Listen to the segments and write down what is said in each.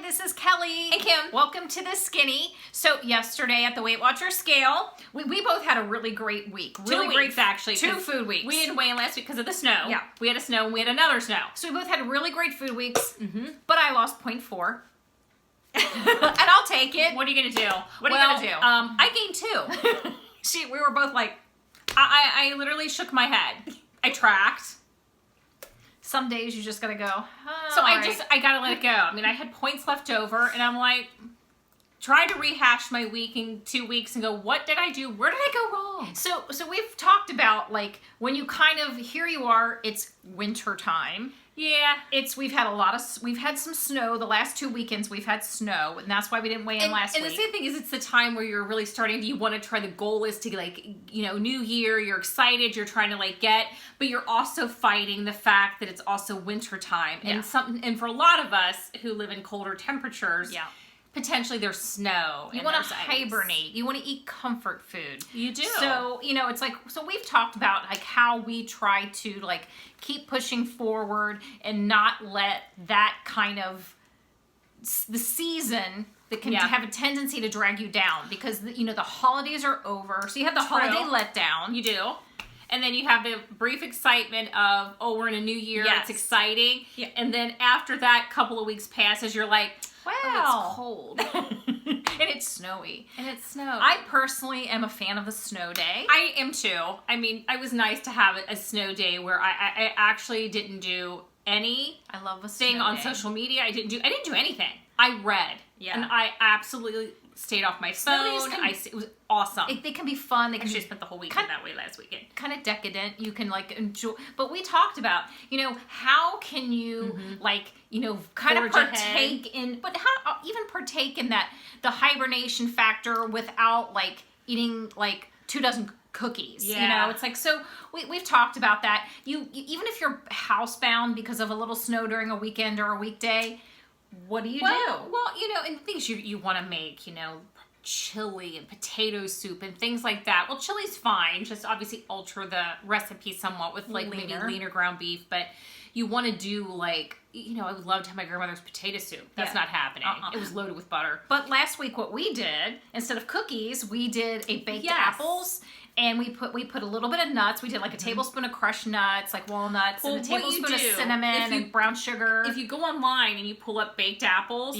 this is Kelly. And Kim. Welcome to The Skinny. So yesterday at the Weight Watcher scale, we both had a really great week. Really great, actually. 2 food weeks. We didn't weigh in last week because of the snow. Yeah. We had a snow and we had another snow. So we both had really great food weeks, but I lost 0.4. And I'll take it. What are you going to do? What are you going to do? I gained 2. We were both like, I literally shook my head. I tracked. some days you just got to go, So I got to let it go. I mean, I had points left over and I'm like, trying to rehash my week in 2 weeks and go, what did I do? Where did I go wrong? So we've talked about, like, when you kind of, here you are, it's winter time. Yeah. We've had some snow. The last 2 weekends we've had snow, and that's why we didn't weigh in last week. And the same thing is, it's the time where you're really starting, you want to try, the goal is to, like, new year, you're excited, you're trying to, like, but you're also fighting the fact that it's also winter time. Yeah. And for a lot of us who live in colder temperatures, Yeah. potentially there's snow. You want to hibernate. You want to eat comfort food. You do. So, it's like, so we've talked about, like, how we try to, like, keep pushing forward and not let that kind of, the season that can have a tendency to drag you down, because, the holidays are over. So you have the holiday letdown. You do. And then you have the brief excitement of, oh, we're in a new year. Yes. It's exciting. Yeah. And then after that couple of weeks passes, you're like, Wow. oh, it's cold. And it's snowy. And it's snow. I personally am a fan of the snow day. I am too. I mean, it was nice to have a snow day where I actually didn't do any I love a thing snow on day. social media. I didn't do anything. I read. Yeah. And I absolutely stayed off my Snow phone. days It was awesome. They can be fun. They I can should be have spent the whole weekend that way last weekend. kind of decadent. You can, like, enjoy. But we talked about, how can you, like, kind of Forge partake in, but how even partake in that, the hibernation factor without, like, eating, like, 2 dozen cookies. Yeah. It's like, so we've talked about that. You even if you're housebound because of a little snow during a weekend or a weekday, what do you do? Well, and things you want to make, chili and potato soup and things like that. Well, chili's fine. Just obviously alter the recipe somewhat with, like, maybe leaner ground beef. But you want to do, like, I would love to have my grandmother's potato soup. That's not happening. It was loaded with butter. But last week what we did, instead of cookies, we did a baked apples. And we put a little bit of nuts. We did, like, a tablespoon of crushed nuts, like walnuts, and a tablespoon of cinnamon and brown sugar. If you go online and you pull up baked apples,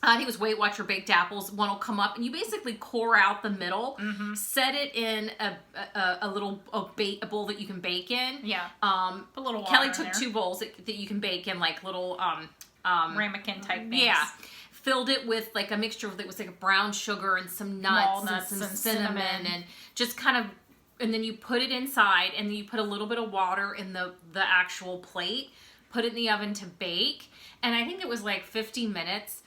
I think it was Weight Watcher baked apples, one will come up, and you basically core out the middle, set it in a little bowl that you can bake in. Yeah. Put a little water Kelly in took there. 2 bowls that you can bake in, like, little ramekin type things. Yeah. Filled it with, like, a mixture that was, like, a brown sugar and some nuts Walnuts and some and cinnamon and just kind of, and then you put it inside, and then you put a little bit of water in the actual plate, put it in the oven to bake, and I think it was like 50 minutes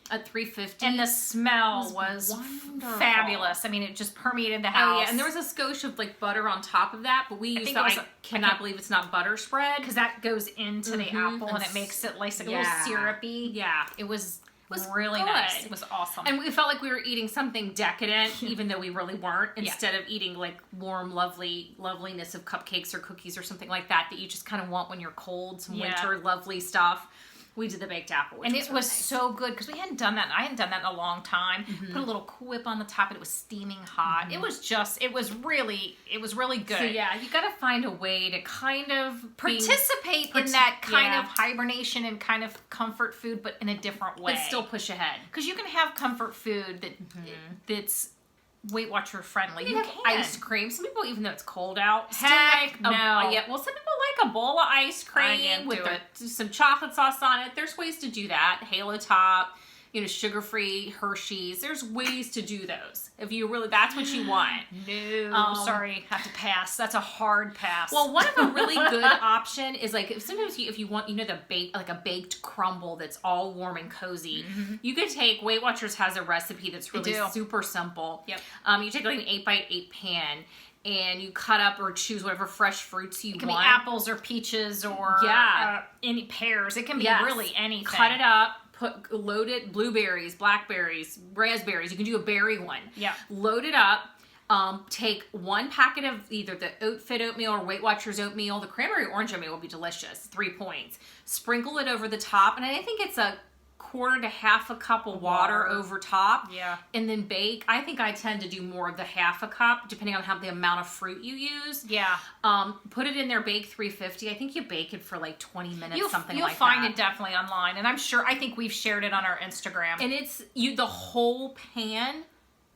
at 350. And the smell was wonderful. Fabulous. I mean, it just permeated the house. Oh, yeah, and there was a skosh of, like, butter on top of that, but we used that. I cannot believe it's not butter spread. Because that goes into the apple, and it makes it, like, a little syrupy. Yeah. It was really good. nice. It was awesome. And we felt like we were eating something decadent, even though we really weren't, instead of eating, like, warm, loveliness of cupcakes or cookies or something like that you just kind of want when you're cold, some winter lovely stuff. We did the baked apple, and it was so good, because we hadn't done that. I hadn't done that in a long time. Put a little Cool Whip on the top, and it was steaming hot. It was really good. So yeah, you got to find a way to kind of participate in that kind of hibernation and kind of comfort food, but in a different way. But still push ahead. Because you can have comfort food that's Weight Watcher friendly. You have can. ice cream. Some people, even though it's cold out, Heck no. Well, some people like a bowl of ice cream with some chocolate sauce on it. There's ways to do that. Halo Top, sugar-free Hershey's. There's ways to do those. If you really, that's what you want. No, sorry, have to pass. That's a hard pass. Well, one of a really good option is, like, sometimes if you want, the a baked crumble that's all warm and cozy. You could take, Weight Watchers has a recipe that's really super simple. Yep. You take, like, an 8x8 pan, and you cut up or choose whatever fresh fruits you want. It can be apples or peaches or any pears. It can be really anything. Cut it up. Load it, blueberries, blackberries, raspberries. You can do a berry one. Yeah. Load it up. Take 1 packet of either the Oat-Fit oatmeal or Weight Watchers oatmeal. The cranberry orange oatmeal will be delicious. 3 points. Sprinkle it over the top, and I think it's a quarter to half a cup of water over top. Yeah. And then bake. I think I tend to do more of the half a cup, depending on how the amount of fruit you use. Yeah. Put it in there, bake 350. I think you bake it for like 20 minutes, You'll like that. You'll find it definitely online. And I think we've shared it on our Instagram. And it's, the whole pan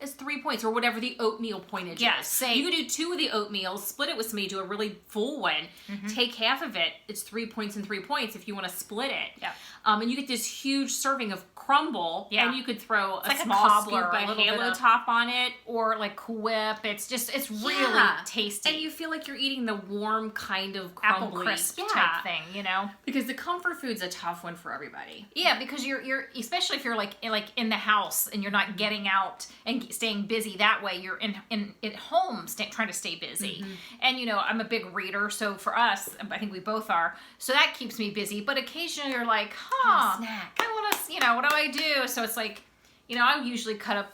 is 3 points, or whatever the oatmeal pointage is. Yes. You could do 2 of the oatmeal, split it with somebody, do a really full one, take half of it. It's 3 points and 3 points if you want to split it. Yeah. And you get this huge serving of Crumble, and you could throw like a small cobbler, scoop of Halo top on it. Or like Whip. It's really tasty. And you feel like you're eating the warm kind of apple crumbly crisp type thing, Because the comfort food's a tough one for everybody. Yeah, because you're especially if you're like in the house and you're not getting out and staying busy that way. You're in at home trying to stay busy. And I'm a big reader, so for us, I think we both are. So that keeps me busy. But occasionally you're like, snack. I want to, what do I do? So it's like, I usually cut up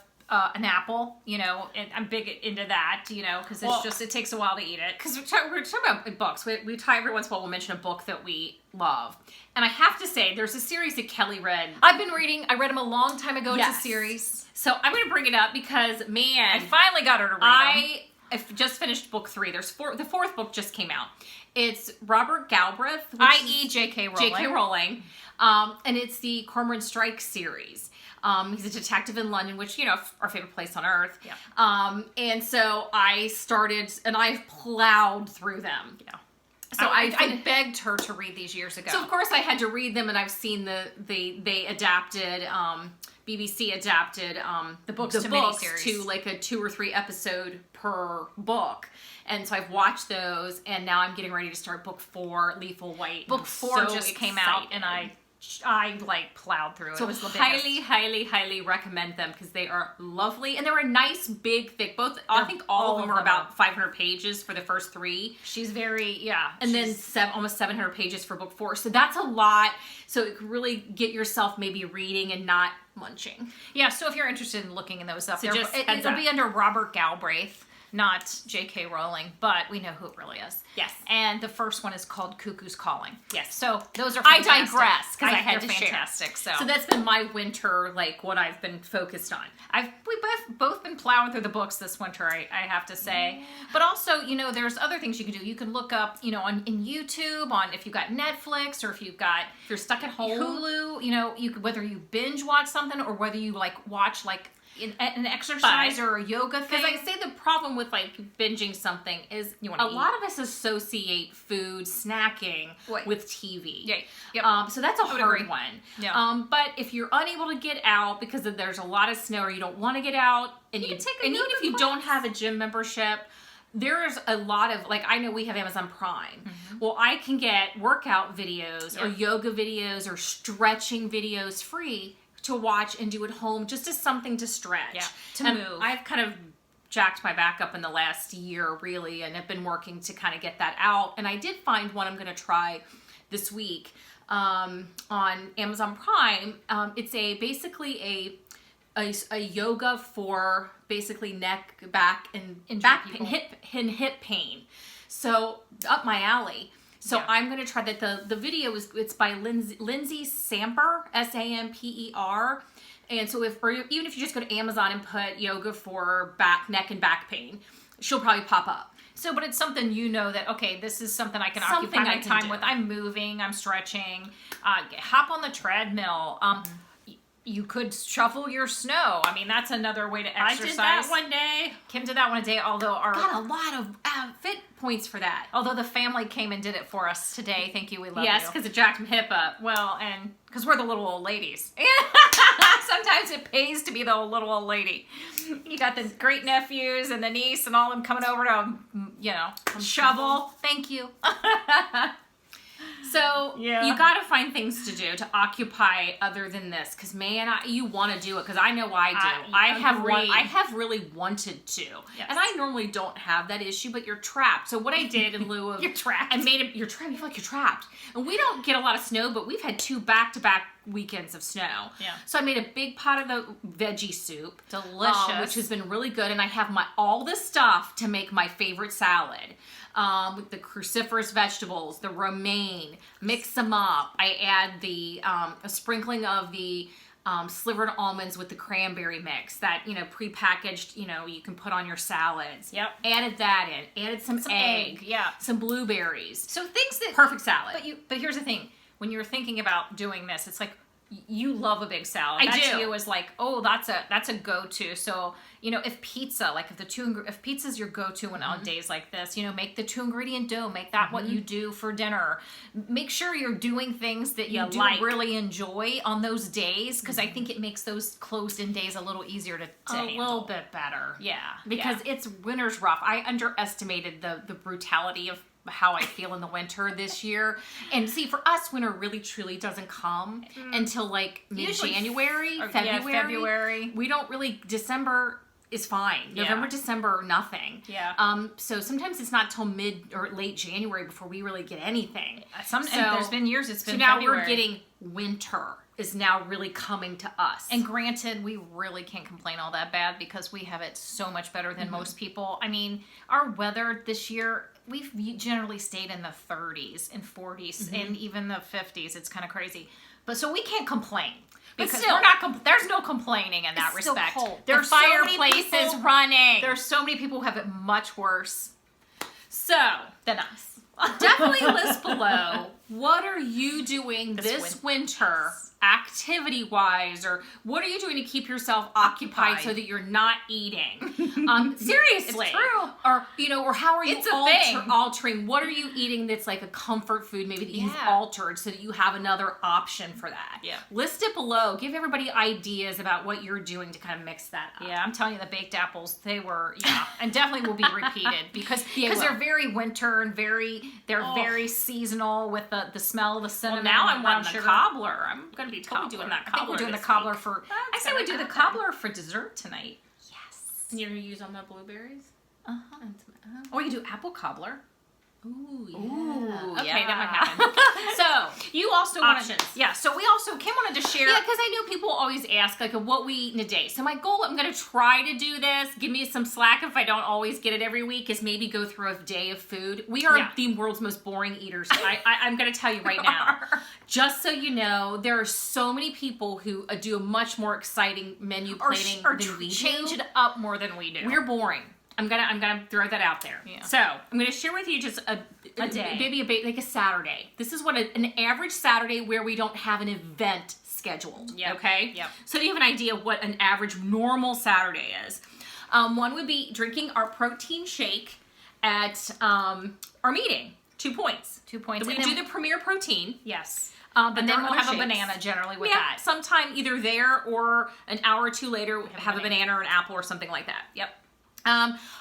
an apple, and I'm big into that, because it takes a while to eat it. Because we're talking about books. We try every once in a while, we'll mention a book that we love. And I have to say, there's a series that Kelly read. I've been reading. I read them a long time ago. Yes. It's a series. So I'm going to bring it up because, man. I finally got her to read them. I've just finished book 3. The 4th book just came out. It's Robert Galbraith. I.e. J.K. Rowling. J.K. Rowling. And it's the Cormoran Strike series. He's a detective in London, which, our favorite place on earth. Yeah. And so I started, and I've plowed through them. Yeah. So I begged her to read these years ago. So of course I had to read them, and I've seen they adapted, BBC adapted the books to like a 2 or 3 episode per book. And so I've watched those, and now I'm getting ready to start book 4, Lethal White. Book 4 just came out, and I like plowed through it. So it was the highly, highly, highly recommend them because they are lovely, and they're a nice big thick. I think all of them are about 500 pages for the first 3. She's very and then almost 700 pages for book 4. So that's a lot. So it could really get yourself maybe reading and not munching. Yeah. So if you're interested in looking in those up, so it'll be under Robert Galbraith. Not J.K. Rowling, but we know who it really is. Yes. And the first one is called Cuckoo's Calling. Yes. So those are fantastic. I digress because I had to fantastic, share. So that's been my winter, like what I've been focused on. We've both been plowing through the books this winter, I have to say. Yeah. But also, there's other things you can do. You can look up, in YouTube, on if you've got Netflix or if you're stuck at home, Hulu, you could, whether you binge watch something or whether you watch an exercise or a yoga thing. Because I say the problem with binging something is a lot of us associate food, snacking with TV. Yeah. Yep. So that's a hard one. Yeah. But if you're unable to get out because there's a lot of snow or you don't want to get out, and you can take even if you don't have a gym membership, there's a lot of, I know we have Amazon Prime. Mm-hmm. Well, I can get workout videos or yoga videos or stretching videos free to watch and do at home, just as something to stretch. To move. I've kind of jacked my back up in the last year, really, and have been working to kind of get that out. And I did find one I'm going to try this week on Amazon Prime. It's basically a yoga for basically neck, back, and back pain, hip pain. So up my alley. So I'm going to try that. The video it's by Lindsay Samper, Samper. And so even if you just go to Amazon and put yoga for neck and back pain, she'll probably pop up. So, but it's something that, okay, this is something I can occupy my time with. I'm moving, I'm stretching, hop on the treadmill. You could shovel your snow. I mean, that's another way to exercise. I did that one day. Kim did that one day, although got a lot of fit points for that. Although the family came and did it for us today. Thank you, we love you. Yes, because it jacked my hip up. Well, and because we're the little old ladies. Sometimes it pays to be the little old lady. You got the great nephews and the niece and all them coming over to, shovel. Thank you. So you got to find things to do to occupy other than this, because man, you want to do it. Because I know I do. I have really wanted to, and I normally don't have that issue, but you're trapped. So what I did in lieu of you're trapped. You're trapped. You feel like you're trapped, and we don't get a lot of snow, but we've had 2 back-to-back weekends of snow. Yeah. So I made a big pot of the veggie soup. Delicious. Which has been really good. And I have all the stuff to make my favorite salad. With the cruciferous vegetables, the romaine, mix them up. I add a sprinkling of the slivered almonds with the cranberry mix that, prepackaged, you can put on your salads. Yep. Added that in. Added some egg. Yeah. Some blueberries. So things that... Perfect salad. But here's the thing. When you're thinking about doing this, it's like, you love a big salad. I That do. to you is like, oh, that's a go-to. So, if pizza, like if pizza's your go-to on days like this, make the 2-ingredient dough, make that what you do for dinner. Make sure you're doing things that you do really enjoy on those days, because I think it makes those closed-in days a little easier to handle. A little bit better. Yeah. Because winter's rough. I underestimated the brutality of how I feel in the winter this year. And see, for us, winter really truly doesn't come until like mid-January, February. We don't really, December is fine. November, December, nothing. Yeah. So sometimes it's not till mid or late January before we really get anything. And there's been years it's been so now February. we're getting winter is now really coming to us. And granted, we really can't complain all that bad because we have it so much better than most people. I mean, our weather this year, we've generally stayed in the 30s and 40s and even the 50s. It's kind of crazy. But so we can't complain. Because still, we're not there's no complaining in that respect. Still cold. There's the fireplace is running. There's so many people who have it much worse so than us. Definitely list below, what are you doing this winter, activity-wise, or what are you doing to keep yourself occupied so that you're not eating? Seriously. It's true. Or how are you It's a thing. altering? What are you eating that's like a comfort food, maybe that you've altered so that you have another option for that? Yeah. List it below. Give everybody ideas about what you're doing to kind of mix that up. Yeah, I'm telling you, the baked apples, they were, and definitely will be repeated because they're very winter and very seasonal with the smell of the cinnamon. Well, now I'm brown wanting the sugar. cobbler. I'm going to be totally doing that cobbler. I think we're doing the this cobbler week. for. I say we do the cobbler for dessert tonight. Yes. And you're going to use on the blueberries? Or you do apple cobbler. Ooh, yeah. Ooh, okay, yeah. that might happen. So, you also options. So we also, Kim wanted to share. Yeah, because I know people always ask, like, what we eat in a day. So my goal, I'm going to try to do this. Give me some slack if I don't always get it every week, is maybe go through a day of food. We are the world's most boring eaters. I'm going to tell you right now. Just so you know, there are so many people who do a much more exciting menu planning than we do. Change it up more than we do. We're boring. I'm gonna throw that out there. Yeah. So I'm gonna share with you just a day, maybe like a Saturday. This is what an average Saturday where we don't have an event scheduled. Yep. Okay. Yep. So you have an idea of what an average normal Saturday is. One would be drinking our protein shake at our meeting. 2 points. 2 points. We do the Premier Protein. Yes. But And then we'll have shakes. a banana generally with Yeah, that. sometime either there or an hour or two later, have a banana or an apple or something like that. Yep.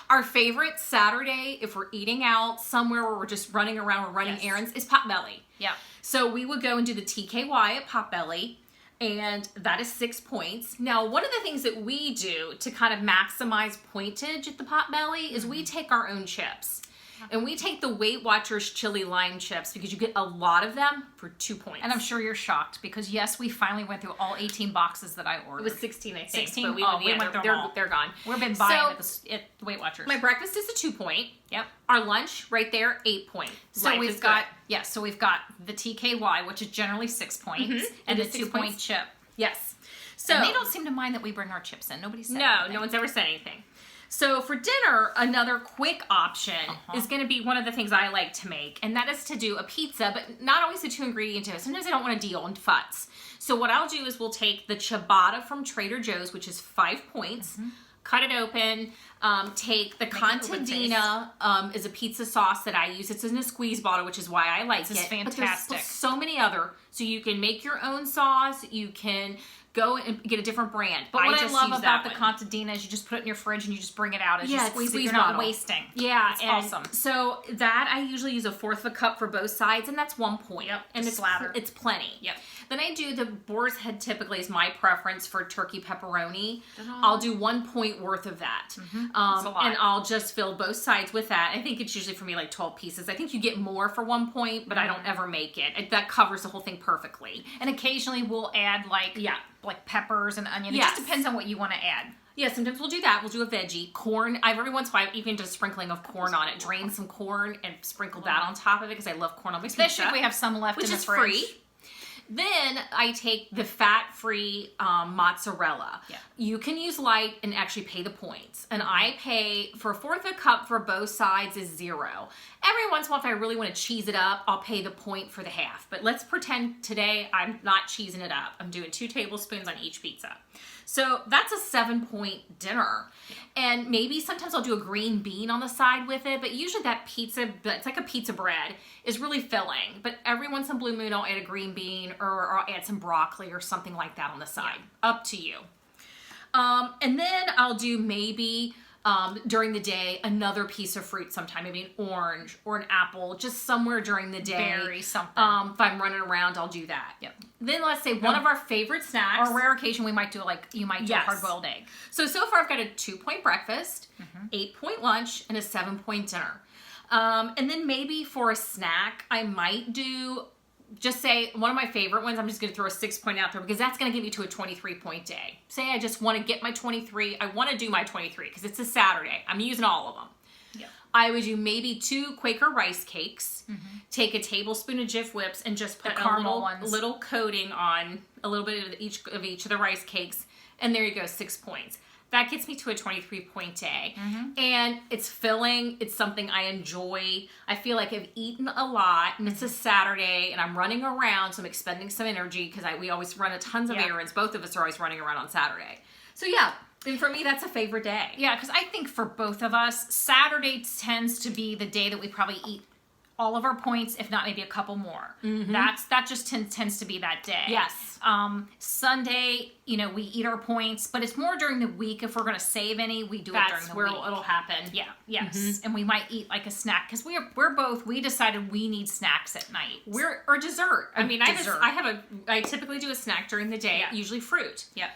Our favorite Saturday, if we're eating out somewhere where we're just running around or running errands, is Potbelly. Yeah. So we would go and do the TKY at Potbelly, and that is 6 points. Now, one of the things that we do to kind of maximize pointage at the Potbelly is we take our own chips. And we take the Weight Watchers chili lime chips because you get a lot of them for 2 points. And I'm sure you're shocked because, yes, we finally went through all 18 boxes that I ordered. It was 16, I think. 16? But we went through them all. They're gone. We've been buying at the Weight Watchers. My breakfast is a 2 point. Yep. Our lunch right there, 8 point. So we've got the TKY, which is generally 6 points, and the 2 point chip. Yes. So and they don't seem to mind that we bring our chips in. Nobody said no, anything. no one's ever said anything. So for dinner, another quick option is going to be one of the things I like to make, and that is to do a pizza, but not always a 2-ingredient dough. Sometimes I don't want to deal in futz. So what I'll do is we'll take the ciabatta from Trader Joe's, which is 5 points, cut it open, take the contadina is a pizza sauce that I use. It's in a squeeze bottle, which is why I like it. This is fantastic. But there's so many other. So you can make your own sauce. You can go and get a different brand. But what I love use about the one. contadina is you just put it in your fridge and you just bring it out as you it's squeeze it. You're not wasting. Yeah, it's and awesome. So that I usually use 1/4 of a cup for both sides, and that's 1 point. Yep, and just slather. It's plenty. Yep. Then I do the boar's head typically is my preference for turkey pepperoni. I'll do 1 point worth of that. That's a lot. And I'll just fill both sides with that. I think it's usually for me like 12 pieces. I think you get more for 1 point, but I don't ever make it. That covers the whole thing perfectly. And occasionally we'll add like peppers and onion. It just depends on what you want to add. Yeah, sometimes we'll do that. We'll do a veggie. Corn. Every once in a while, even just sprinkling of corn on it. Drain some corn and sprinkle that on top of it because I love corn on my pizza. Especially if we have some left in the fridge. Which is free. Then I take the fat-free mozzarella. Yeah. You can use light and actually pay the points. And I pay for 1/4 a cup for both sides is 0. Every once in a while, if I really want to cheese it up, I'll pay the point for the half. But let's pretend today I'm not cheesing it up. I'm doing 2 tablespoons on each pizza. So that's a 7-point dinner. And maybe sometimes I'll do a green bean on the side with it, but usually that pizza, it's like a pizza bread, is really filling. But every once in a blue moon, I'll add a green bean or I'll add some broccoli or something like that on the side. Up to you. And then I'll do maybe during the day another piece of fruit sometime, maybe an orange or an apple, just somewhere during the day. Berry, something. If I'm running around, I'll do that. Yep. Then let's say one of our favorite snacks. Or a rare occasion we might do you might do a hard-boiled egg. So far I've got a 2-point breakfast, 8-point lunch, and a 7-point dinner. And then maybe for a snack, I might do, just say one of my favorite ones, I'm just going to throw a 6-point out there because that's going to get me to a 23-point day. Say I just want to get my 23. I want to do my 23 because it's a Saturday. I'm using all of them. Yep. I would do maybe 2 Quaker rice cakes, take a tablespoon of Jif Whips and just put a little coating on a little bit of each of the rice cakes. And there you go, 6 points. That gets me to a 23-point day. And it's filling. It's something I enjoy. I feel like I've eaten a lot and it's a Saturday and I'm running around, so I'm expending some energy because we always run tons of errands. Both of us are always running around on Saturday. So yeah, and for me, that's a favorite day. Yeah, because I think for both of us, Saturday tends to be the day that we probably eat all of our points, if not maybe a couple more. That just tends to be that day. Yes. Sunday, we eat our points, but it's more during the week. If we're going to save any, we do it during the week. That's where it'll happen. Yeah. Yes. And we might eat like a snack because we decided we need snacks at night. Or dessert. I typically do a snack during the day, usually fruit. Yeah.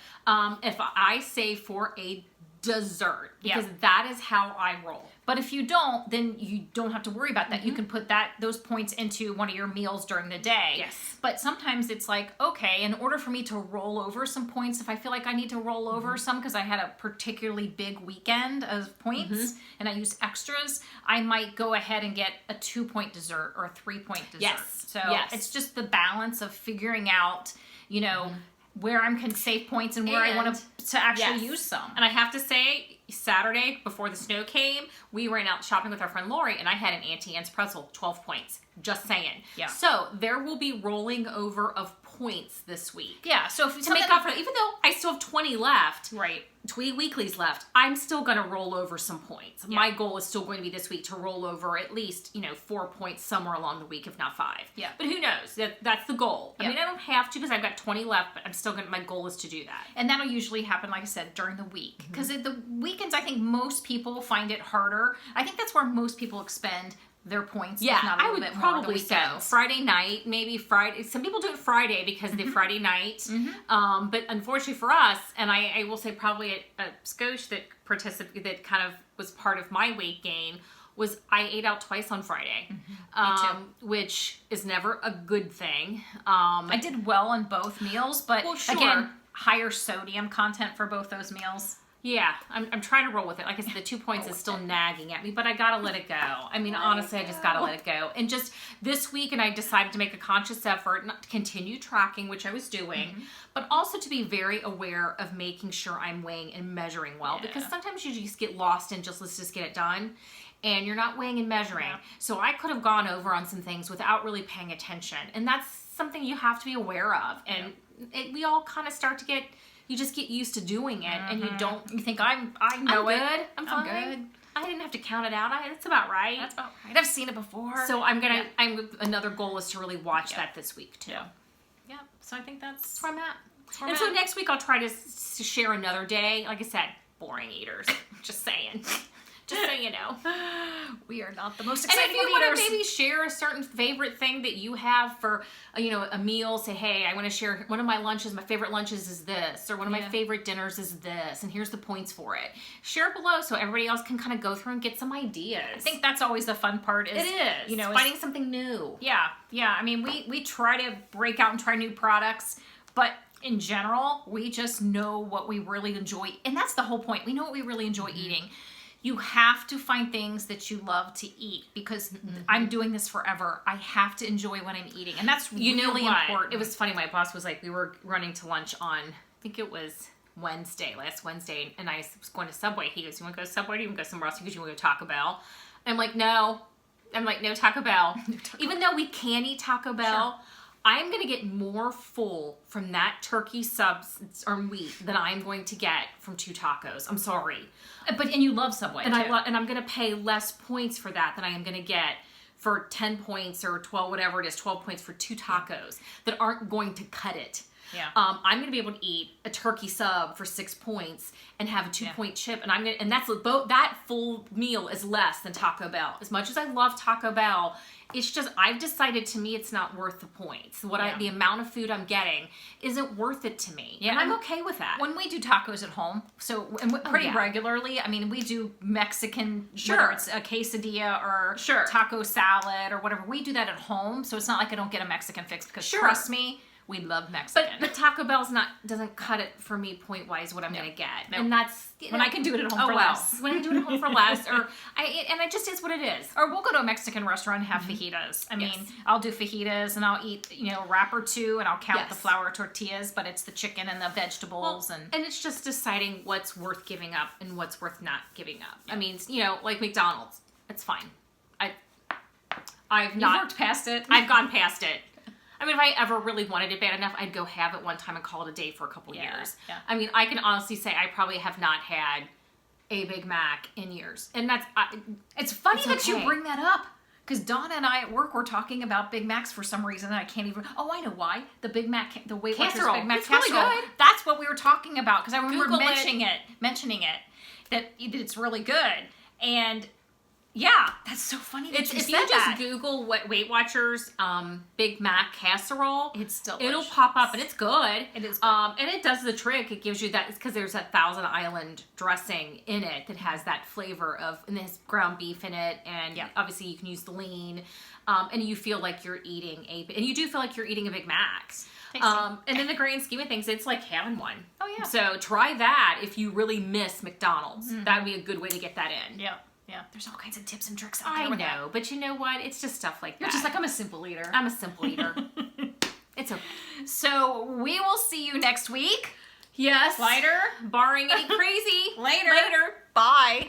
If I save for a dessert, because that is how I roll. But if you don't, then you don't have to worry about that. You can put those points into one of your meals during the day. Yes. But sometimes it's like, okay, in order for me to roll over some points, if I feel like I need to roll over some because I had a particularly big weekend of points and I used extras, I might go ahead and get a 2-point dessert or a 3-point dessert. Yes. So it's just the balance of figuring out, where I can save points and where I want to actually use some. And I have to say, Saturday, before the snow came, we ran out shopping with our friend Lori, and I had an Auntie Anne's pretzel, 12 points. Just saying. Yeah. So there will be rolling over of points this week. Yeah. So to make up for it, even though I still have 20 left, 20 weeklies left, I'm still going to roll over some points. Yeah. My goal is still going to be this week to roll over at least 4 points somewhere along the week, if not 5. Yeah. But who knows? That's the goal. Yeah. I mean, I don't have to because I've got 20 left, but I'm still my goal is to do that. And that'll usually happen, like I said, during the week. Because the weekends, I think most people find it harder. I think that's where most people expend their points. Yeah, if not a little bit more probably so. Friday night, maybe Friday. Some people do it Friday because the Friday night. But unfortunately for us, and I will say probably a Scotch that kind of was part of my weight gain, was I ate out twice on Friday, Me too. Which is never a good thing. I did well on both meals, but again, higher sodium content for both those meals. Yeah, I'm trying to roll with it. Like I said, the 2 points is still nagging at me, but I gotta let it go. I mean, honestly, I just gotta let it go. And just this week, and I decided to make a conscious effort not to continue tracking, which I was doing, but also to be very aware of making sure I'm weighing and measuring well. Because sometimes you just get lost in let's just get it done. And you're not weighing and measuring. Yeah. So I could have gone over on some things without really paying attention. And that's something you have to be aware of. And we all kind of start to get... You just get used to doing it, and you don't. You think I know it. Good. I'm fine. Good. I didn't have to count it out. It's about right. That's about right. I've seen it before. So another goal is to really watch that this week too. Yeah. So I think that's where I'm at. So next week I'll try to share another day. Like I said, boring eaters. Just saying. Just so you know. We are not the most And exciting if you want eaters. to maybe share a certain favorite thing that you have for, a meal, say, hey, I want to share one of my lunches, my favorite lunches is this, or one of my favorite dinners is this, and here's the points for it. Share it below so everybody else can kind of go through and get some ideas. I think that's always the fun part. It is. Finding something new. Yeah. I mean, we try to break out and try new products, but in general, we just know what we really enjoy. And that's the whole point. We know what we really enjoy eating. You have to find things that you love to eat because I'm doing this forever. I have to enjoy what I'm eating. And that's really important. It was funny. My boss was like, we were running to lunch on, I think it was last Wednesday, and I was going to Subway. He goes, you want to go to Subway or do you want to go somewhere else? He goes, you want to go to Taco Bell? And I'm like, no. No Taco Bell. Even though we can eat Taco Bell, I'm going to get more full from that turkey subs or meat than I'm going to get from 2 tacos. I'm sorry. And you love Subway, and I'm going to pay less points for that than I am going to get for 10 points or 12, whatever it is, 12 points for 2 tacos that aren't going to cut it. Yeah. I'm going to be able to eat a turkey sub for 6 points and have a 2-point chip, and that's that full meal is less than Taco Bell. As much as I love Taco Bell, it's just I've decided to me it's not worth the points. The amount of food I'm getting isn't worth it to me. Yeah, and I'm okay with that. When we do tacos at home, pretty regularly. I mean, we do Mexican, whether it's a quesadilla or taco salad or whatever. We do that at home, so it's not like I don't get a Mexican fix because trust me. We love Mexican. But Taco Bell's doesn't cut it for me point-wise what I'm going to get. Nope. And that's... when I can do it at home for less. When I do it at home for less. And it just is what it is. Or we'll go to a Mexican restaurant and have fajitas. I mean, I'll do fajitas and I'll eat, a wrap or 2 and I'll count the flour tortillas, but it's the chicken and the vegetables. And it's just deciding what's worth giving up and what's worth not giving up. I mean, like McDonald's. It's fine. You've worked past it. I've gone past it. I mean, if I ever really wanted it bad enough, I'd go have it one time and call it a day for a couple years. Yeah. I mean, I can honestly say I probably have not had a Big Mac in years. And that's... it's funny that you bring that up. Because Donna and I at work were talking about Big Macs for some reason. And I can't even... Oh, I know why. The Big Mac... The Weight Watchers Big Mac casserole. Really good. That's what we were talking about. Because I remember Google mentioning it. That it's really good. And... yeah, that's so funny that you said that. If you just Google what Weight Watchers Big Mac casserole, it's delicious. It'll pop up, and it's good. It is good. And it does the trick. It gives you that. It's because there's that Thousand Island dressing in it that has that flavor of, and it has ground beef in it, and obviously you can use the lean, and you feel like you're eating and you do feel like you're eating a Big Mac. And in the grand scheme of things, it's like having one. Oh yeah. So try that if you really miss McDonald's. That would be a good way to get that in. Yeah. Yeah, there's all kinds of tips and tricks out there. I know, but you know what? It's just stuff like that. You're just like, I'm a simple eater. I'm a simple eater. It's okay. So we will see you next week. Yes. Later. Barring any crazy. Later. Later. Bye.